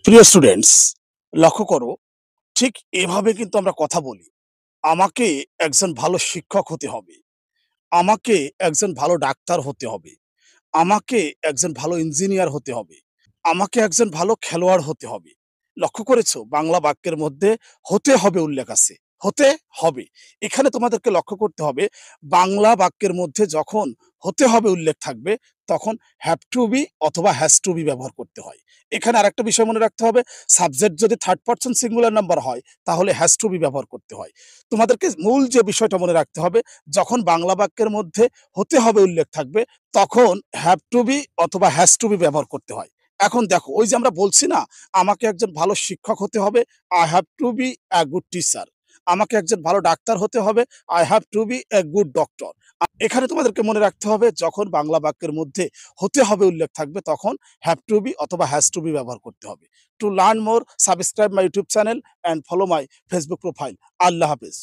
প্রিয় স্টুডেন্টস, লক্ষ্য করো, ঠিক এভাবে কিন্তু আমরা কথা বলি। আমাকে একজন ভালো শিক্ষক হতে হবে। আমাকে একজন ভালো ডাক্তার হতে হবে। আমাকে একজন ভালো ইঞ্জিনিয়ার হতে হবে। আমাকে একজন ভালো খেলোয়াড় হতে হবে। লক্ষ্য করেছো? বাংলা বাক্যের মধ্যে হতে হবে উল্লেখ আছে। হতে হবে। এখানে তোমাদেরকে লক্ষ্য করতে হবে, বাংলা বাক্যের মধ্যে যখন হতে হবে উল্লেখ থাকবে, তখন হ্যাভ টু বি অথবা হ্যাজ টু বি ব্যবহার করতে হয়। এখানে আরেকটা বিষয় মনে রাখতে হবে, সাবজেক্ট যদি থার্ড পারসন সিঙ্গুলার নাম্বার হয়, তাহলে হ্যাজ টু বি ব্যবহার করতে হয়। তোমাদেরকে মূল যে বিষয়টা মনে রাখতে হবে, যখন বাংলা বাক্যের মধ্যে হতে হবে উল্লেখ থাকবে, তখন হ্যাভ টু বি অথবা হ্যাজ টু বি ব্যবহার করতে হয়। এখন দেখো, ওই যে আমরা বলছি না, আমাকে একজন ভালো শিক্ষক হতে হবে, I have to be a good teacher. আমাকে একজন ভালো ডাক্তার হতে হবে, I have to be a good doctor. এখানে তোমাদেরকে মনে রাখতে হবে, যখন বাংলা বাক্যের মধ্যে হতে হবে উল্লেখ থাকবে, তখন হ্যাভ টু বি অথবা হ্যাজ টু বি ব্যবহার করতে হবে। To learn more, subscribe my YouTube channel and follow my Facebook profile. আল্লাহ হাফেজ।